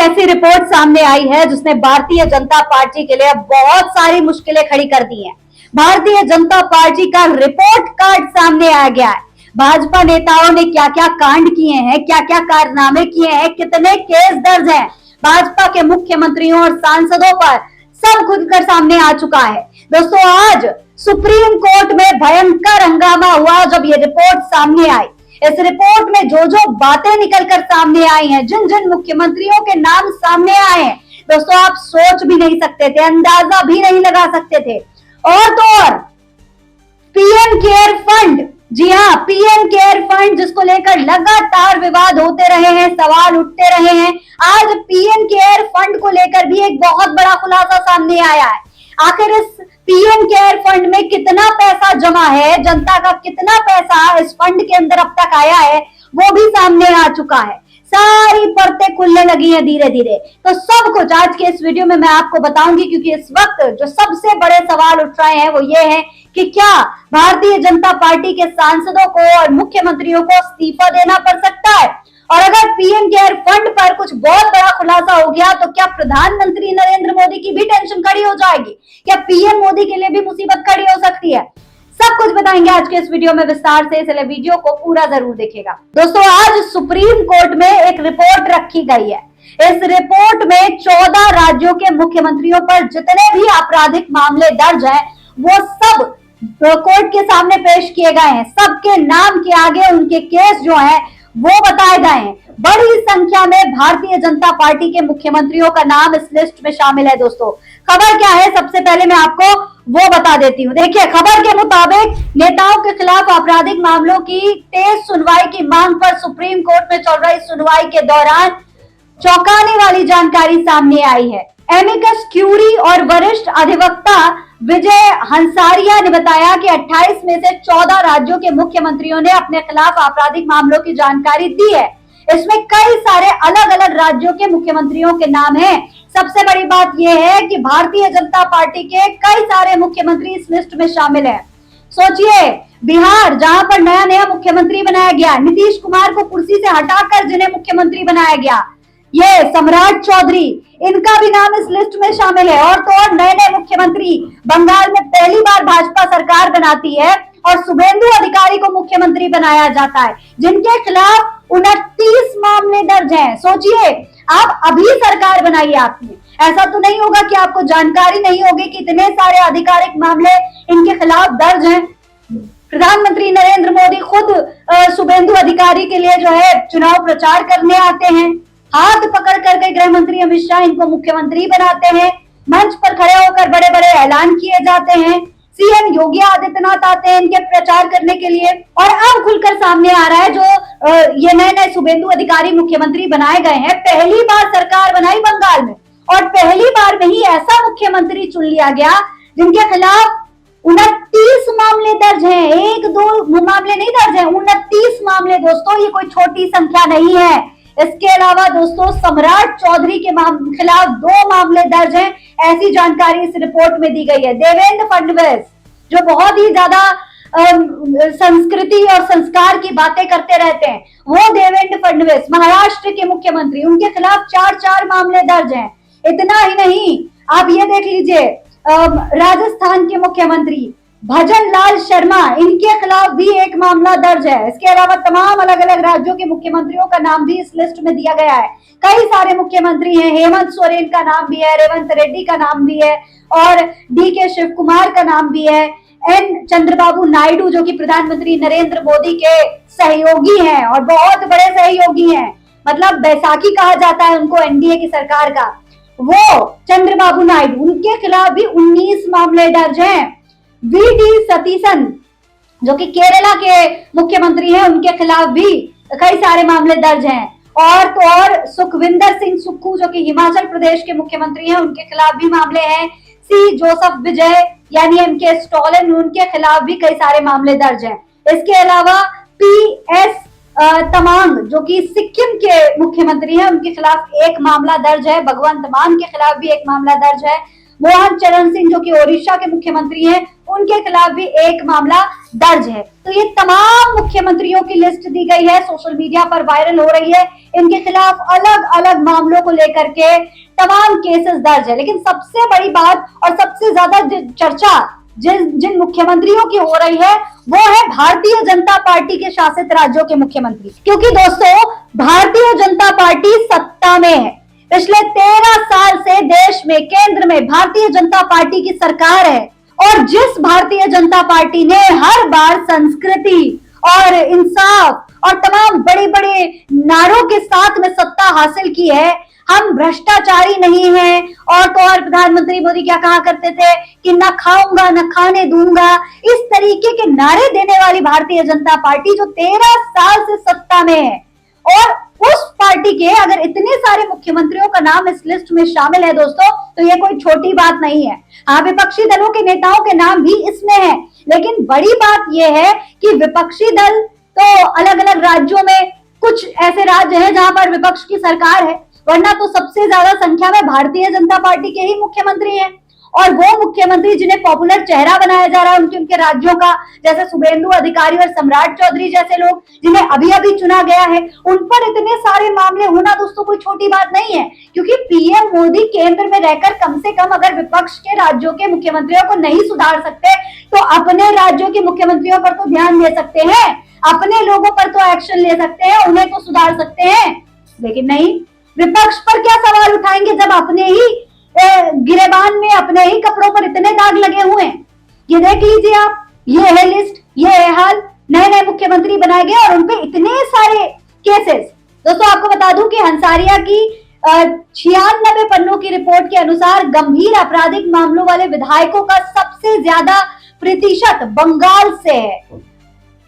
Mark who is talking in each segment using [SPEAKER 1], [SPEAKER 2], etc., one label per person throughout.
[SPEAKER 1] ऐसी रिपोर्ट सामने आई है जिसने भारतीय जनता पार्टी के लिए बहुत सारी मुश्किलें खड़ी कर दी हैं। भारतीय जनता पार्टी का रिपोर्ट कार्ड सामने आ गया है। भाजपा नेताओं ने क्या क्या कांड किए हैं, क्या क्या कारनामे किए हैं, कितने केस दर्ज हैं भाजपा के मुख्यमंत्रियों और सांसदों पर, सब खुलकर सामने आ चुका है। दोस्तों, आज सुप्रीम कोर्ट में भयंकर हंगामा हुआ जब ये रिपोर्ट सामने आई। इस रिपोर्ट में जो जो बातें निकलकर सामने आई हैं, जिन जिन मुख्यमंत्रियों के नाम सामने आए हैं, दोस्तों आप सोच भी नहीं सकते थे, अंदाजा भी नहीं लगा सकते थे। और तो और पीएम केयर फंड, जी हाँ, पीएम केयर फंड जिसको लेकर लगातार विवाद होते रहे हैं, सवाल उठते रहे हैं, आज पीएम केयर फंड को लेकर भी एक बहुत बड़ा खुलासा सामने आया है। आखिर इस पीएम केयर फंड में कितना पैसा जमा है, जनता का कितना पैसा इस फंड के अंदर अब तक आया है, वो भी सामने आ चुका है। सारी परतें खुलने लगी हैं धीरे धीरे। तो सब कुछ आज के इस वीडियो में मैं आपको बताऊंगी, क्योंकि इस वक्त जो सबसे बड़े सवाल उठ रहे हैं वो ये है कि क्या भारतीय जनता पार्टी के सांसदों को और मुख्यमंत्रियों को इस्तीफा देना पड़ सकता है। और अगर पीएम केयर फंड पर कुछ बहुत बड़ा खुलासा हो गया तो क्या प्रधानमंत्री नरेंद्र मोदी की भी टेंशन खड़ी हो जाएगी, क्या पीएम मोदी के लिए भी मुसीबत खड़ी हो सकती है। सब कुछ बताएंगे आज के इस वीडियो में विस्तार से, इसलिए वीडियो को पूरा जरूर देखिएगा। दोस्तों, आज सुप्रीम कोर्ट में एक रिपोर्ट रखी गई है। इस रिपोर्ट में 14 राज्यों के मुख्यमंत्रियों पर जितने भी आपराधिक मामले दर्ज हैं वो सब कोर्ट के सामने पेश किए गए हैं। सबके नाम के आगे उनके केस जो है वो बताए गए हैं। बड़ी संख्या में भारतीय जनता पार्टी के मुख्यमंत्रियों का नाम इस लिस्ट में शामिल है। दोस्तों, खबर क्या है, सबसे पहले मैं आपको वो बता देती हूँ। देखिए, खबर के मुताबिक नेताओं के खिलाफ आपराधिक मामलों की तेज सुनवाई की मांग पर सुप्रीम कोर्ट में चल रही सुनवाई के दौरान चौंकाने वाली जानकारी सामने आई है। एमिकस क्यूरी और वरिष्ठ अधिवक्ता विजय हंसारिया ने बताया कि 28 में से 14 राज्यों के मुख्यमंत्रियों ने अपने खिलाफ आपराधिक मामलों की जानकारी दी है। इसमें कई सारे अलग अलग राज्यों के मुख्यमंत्रियों के नाम हैं। सबसे बड़ी बात यह है कि भारतीय जनता पार्टी के कई सारे मुख्यमंत्री इस लिस्ट में शामिल हैं। सोचिए, बिहार जहां पर नया नया मुख्यमंत्री बनाया गया, नीतीश कुमार को कुर्सी से हटाकर जिन्हें मुख्यमंत्री बनाया गया, ये सम्राट चौधरी, इनका भी नाम इस लिस्ट में शामिल है। और तो और नए नए मुख्यमंत्री, बंगाल में पहली बार भाजपा सरकार बनाती है और शुभेंदु अधिकारी को मुख्यमंत्री बनाया जाता है, जिनके खिलाफ 29 मामले दर्ज हैं। सोचिए, आप अभी सरकार बनाई आपने, ऐसा तो नहीं होगा कि आपको जानकारी नहीं होगी कि इतने सारे आधिकारिक मामले इनके खिलाफ दर्ज हैं। प्रधानमंत्री नरेंद्र मोदी खुद शुभेंदु अधिकारी के लिए जो है चुनाव प्रचार करने आते हैं, हाथ पकड़ करके गृह मंत्री अमित शाह इनको मुख्यमंत्री बनाते हैं, मंच पर खड़े होकर बड़े बड़े ऐलान किए जाते हैं, सीएम योगी आदित्यनाथ आते हैं इनके प्रचार करने के लिए। और अब खुलकर सामने आ रहा है जो ये नए नए शुभेंदु अधिकारी मुख्यमंत्री बनाए गए हैं, पहली बार सरकार बनाई बंगाल में और पहली बार में ही ऐसा मुख्यमंत्री चुन लिया गया जिनके खिलाफ 29 मामले दर्ज हैं। एक दो मामले नहीं दर्ज हैं, 29 मामले। दोस्तों, ये कोई छोटी संख्या नहीं है। इसके अलावा दोस्तों, सम्राट चौधरी के खिलाफ 2 मामले दर्ज हैं, ऐसी जानकारी इस रिपोर्ट में दी गई है। देवेंद्र फडणवीस, जो बहुत ही ज्यादा संस्कृति और संस्कार की बातें करते रहते हैं, वो देवेंद्र फडणवीस महाराष्ट्र के मुख्यमंत्री, उनके खिलाफ 4 मामले दर्ज हैं। इतना ही नहीं, आप ये देख लीजिए, राजस्थान के मुख्यमंत्री भजन लाल शर्मा, इनके खिलाफ भी एक मामला दर्ज है। इसके अलावा तमाम अलग अलग राज्यों के मुख्यमंत्रियों का नाम भी इस लिस्ट में दिया गया है। कई सारे मुख्यमंत्री हैं, हेमंत सोरेन का नाम भी है, रेवंत रेड्डी का नाम भी है और डीके शिव कुमार का नाम भी है। एन चंद्रबाबू नायडू, जो कि प्रधानमंत्री नरेंद्र मोदी के सहयोगी हैं और बहुत बड़े सहयोगी हैं, मतलब बैसाखी कहा जाता है उनको एनडीए की सरकार का, वो चंद्रबाबू नायडू, उनके खिलाफ भी 19 मामले दर्ज हैं। वीडी सतीसन, जो कि केरला के मुख्यमंत्री हैं, उनके खिलाफ भी कई सारे मामले दर्ज हैं। और तो और सुखविंदर सिंह सुक्खू, जो कि हिमाचल प्रदेश के मुख्यमंत्री हैं, उनके खिलाफ भी मामले हैं। सी जोसेफ विजय यानी एमके स्टालिन, उनके खिलाफ भी कई सारे मामले दर्ज हैं। इसके अलावा पीएस तमांग, जो कि सिक्किम के मुख्यमंत्री हैं, उनके खिलाफ एक मामला दर्ज है। भगवंत मान के खिलाफ भी एक मामला दर्ज है। मोहन चरण सिंह जो कि ओडिशा के मुख्यमंत्री हैं, उनके खिलाफ भी एक मामला दर्ज है। तो ये तमाम मुख्यमंत्रियों की लिस्ट दी गई है, सोशल मीडिया पर वायरल हो रही है। इनके खिलाफ अलग अलग मामलों को लेकर के तमाम केसेस दर्ज है। लेकिन सबसे बड़ी बात और सबसे ज्यादा चर्चा जिन मुख्यमंत्रियों की हो रही है वो है भारतीय जनता पार्टी के शासित राज्यों के मुख्यमंत्री। क्योंकि दोस्तों भारतीय जनता पार्टी सत्ता में है, पिछले 13 साल से देश में केंद्र में भारतीय जनता पार्टी की सरकार है। और जिस भारतीय जनता पार्टी ने हर बार संस्कृति और इंसाफ और तमाम बड़े बड़े नारों के साथ में सत्ता हासिल की है, हम भ्रष्टाचारी नहीं हैं, और तो और प्रधानमंत्री मोदी क्या कहा करते थे कि ना खाऊंगा ना खाने दूंगा, इस तरीके के नारे देने वाली भारतीय जनता पार्टी जो 13 साल से सत्ता में है, और उस पार्टी के अगर इतने सारे मुख्यमंत्रियों का नाम इस लिस्ट में शामिल है दोस्तों, तो ये कोई छोटी बात नहीं है। हाँ, विपक्षी दलों के नेताओं के नाम भी इसमें है, लेकिन बड़ी बात यह है कि विपक्षी दल तो अलग अलग राज्यों में, कुछ ऐसे राज्य हैं जहां पर विपक्ष की सरकार है, वरना तो सबसे ज्यादा संख्या में भारतीय जनता पार्टी के ही मुख्यमंत्री हैं। और वो मुख्यमंत्री जिन्हें पॉपुलर चेहरा बनाया जा रहा है उनके उनके राज्यों का, जैसे शुभेंदु अधिकारी और सम्राट चौधरी जैसे लोग जिन्हें अभी अभी चुना गया है, उन पर इतने सारे मामले होना दोस्तों कोई छोटी बात नहीं है। क्योंकि पीएम मोदी केंद्र में रहकर कम से कम अगर विपक्ष के राज्यों के मुख्यमंत्रियों को नहीं सुधार सकते, तो अपने राज्यों के मुख्यमंत्रियों पर तो ध्यान दे सकते हैं, अपने लोगों पर तो एक्शन ले सकते हैं, उन्हें तो सुधार सकते हैं। लेकिन नहीं, विपक्ष पर क्या सवाल उठाएंगे जब अपने ही गिरेबान में, अपने ही कपड़ों पर इतने दाग लगे हुए हैं। ये देख लीजिए आप, ये है लिस्ट, ये है हाल, नए नए मुख्यमंत्री बनाए गए और उनपे इतने सारे केसेस। दोस्तों आपको बता दूं कि हंसारिया की 96 पन्नों की रिपोर्ट के अनुसार गंभीर आपराधिक मामलों वाले विधायकों का सबसे ज्यादा प्रतिशत बंगाल से है।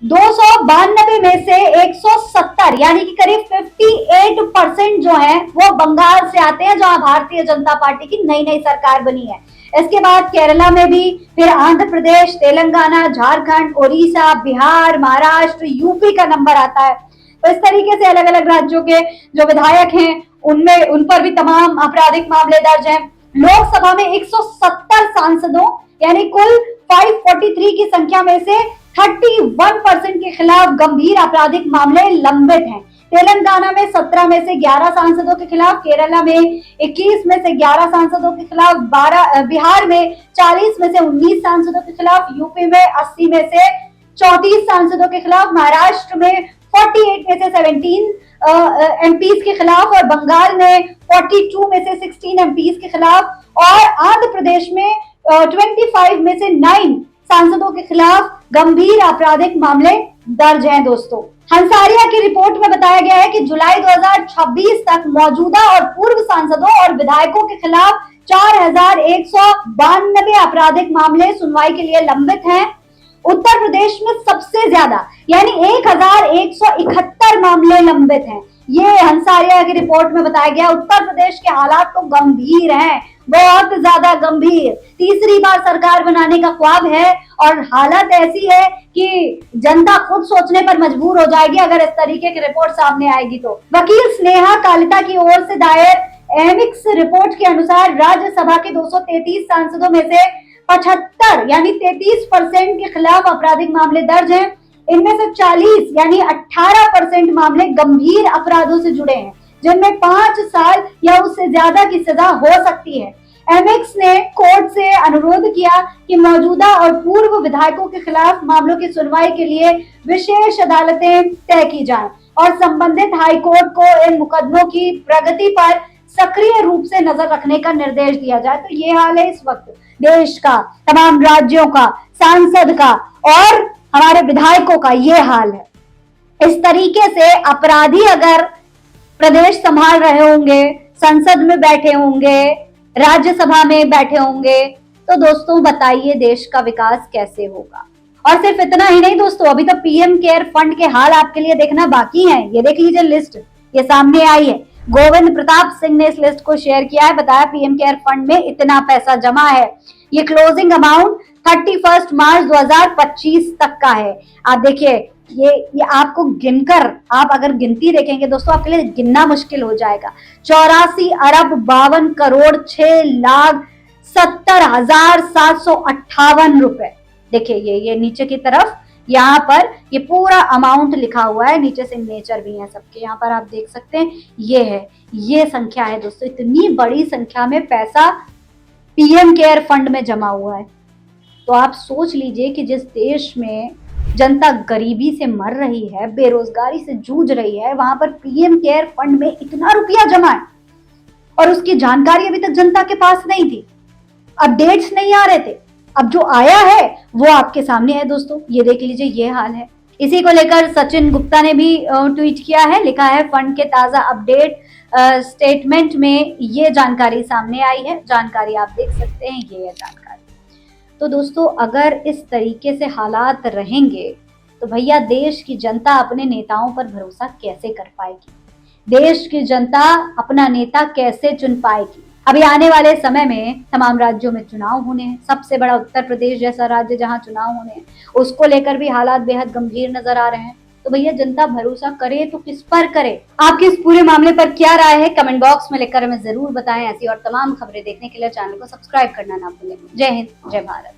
[SPEAKER 1] 292 में से 170 यानी कि करीब 58% जो है वो बंगाल से आते हैं, जहां भारतीय जनता पार्टी की नई नई सरकार बनी है। इसके बाद केरला में भी, फिर आंध्र प्रदेश, तेलंगाना, झारखंड, ओडिशा, बिहार, महाराष्ट्र, यूपी का नंबर आता है। तो इस तरीके से अलग अलग राज्यों के जो विधायक हैं उनमें, उन पर भी तमाम आपराधिक मामले दर्ज हैं। लोकसभा में 170 सांसदों यानी कुल 543 की संख्या में से 31% के खिलाफ गंभीर आपराधिक मामले लंबित हैं। तेलंगाना में 17 में से 11 सांसदों के खिलाफ, केरला में 21 में से 11 सांसदों के खिलाफ, 12 बिहार में 40 में से 19 सांसदों के खिलाफ, यूपी में 80 में से 34 सांसदों के खिलाफ, महाराष्ट्र में 48 में से 17 एमपीज के खिलाफ, और बंगाल में 42 में से 16 एमपीज के खिलाफ, और आंध्र प्रदेश में 25 में से 9 सांसदों के खिलाफ गंभीर आपराधिक मामले दर्ज हैं। दोस्तों हंसारिया की रिपोर्ट में बताया गया है कि जुलाई 2026 तक मौजूदा और पूर्व सांसदों और विधायकों के खिलाफ 4192 आपराधिक मामले सुनवाई के लिए लंबित हैं। उत्तर प्रदेश में सबसे ज्यादा यानी 1171 मामले लंबित हैं। ये हंसारिया की रिपोर्ट में बताया गया। उत्तर प्रदेश के हालात तो गंभीर हैं, बहुत ज्यादा गंभीर। तीसरी बार सरकार बनाने का ख्वाब है और हालत ऐसी है कि जनता खुद सोचने पर मजबूर हो जाएगी अगर इस तरीके की रिपोर्ट सामने आएगी तो। वकील स्नेहा कालिता की ओर से दायर एमिक्स रिपोर्ट के अनुसार राज्यसभा के 233 सांसदों में से 75 यानी 33% के खिलाफ आपराधिक मामले दर्ज हैं। इनमें से 40 यानी 18% मामले गंभीर अपराधों से जुड़े हैं, जिनमें 5 साल या उससे ज्यादा की सजा हो सकती है। एमिक्स ने कोर्ट से अनुरोध किया कि मौजूदा और पूर्व विधायकों के खिलाफ मामलों की सुनवाई के लिए विशेष अदालतें तय की जाएं और संबंधित हाई कोर्ट को इन मुकदमों की प्रगति पर सक्रिय रूप से नजर रखने का निर्देश दिया जाए। तो ये हाल है इस वक्त देश का, तमाम राज्यों का, सांसद का और हमारे विधायकों का ये हाल है। इस तरीके से अपराधी अगर प्रदेश संभाल रहे होंगे, संसद में बैठे होंगे, राज्यसभा में बैठे होंगे, तो दोस्तों बताइए देश का विकास कैसे होगा। और सिर्फ इतना ही नहीं दोस्तों, अभी तो पीएम केयर फंड के हाल आपके लिए देखना बाकी है। ये देख लीजिए लिस्ट, ये सामने आई है। गोविंद प्रताप सिंह ने इस लिस्ट को शेयर किया है, बताया पीएम केयर फंड में इतना पैसा जमा है। ये क्लोजिंग अमाउंट 31 मार्च 2025 तक का है। आप देखिए ये आपको गिनकर, आप अगर गिनती देखेंगे दोस्तों, आपके लिए गिनना मुश्किल हो जाएगा। 84 अरब 52 करोड़ 6 लाख 70,758 रुपए। देखिए ये नीचे की तरफ यहाँ पर ये पूरा अमाउंट लिखा हुआ है, नीचे सिग्नेचर भी है सबके, यहाँ पर आप देख सकते हैं। ये है, ये संख्या है दोस्तों, इतनी बड़ी संख्या में पैसा पीएम केयर फंड में जमा हुआ है। तो आप सोच लीजिए कि जिस देश में जनता गरीबी से मर रही है, बेरोजगारी से जूझ रही है, वहां पर पीएम केयर फंड में इतना रुपया जमा है और उसकी जानकारी अभी तक जनता के पास नहीं थी, अपडेट्स नहीं आ रहे थे। अब जो आया है वो आपके सामने है दोस्तों, ये देख लीजिए, ये हाल है। इसी को लेकर सचिन गुप्ता ने भी ट्वीट किया है, लिखा है फंड के ताजा अपडेट स्टेटमेंट में ये जानकारी सामने आई है, जानकारी आप देख सकते हैं, ये है जानकारी। तो दोस्तों अगर इस तरीके से हालात रहेंगे तो भैया देश की जनता अपने नेताओं पर भरोसा कैसे कर पाएगी, देश की जनता अपना नेता कैसे चुन पाएगी। अभी आने वाले समय में तमाम राज्यों में चुनाव होने हैं, सबसे बड़ा उत्तर प्रदेश जैसा राज्य जहां चुनाव होने हैं, उसको लेकर भी हालात बेहद गंभीर नजर आ रहे हैं। तो भैया जनता भरोसा करे तो किस पर करे? आपकी इस पूरे मामले पर क्या राय है, कमेंट बॉक्स में लिखकर हमें जरूर बताएं। ऐसी और तमाम खबरें देखने के लिए चैनल को सब्सक्राइब करना ना भूलें। जय हिंद, जय भारत।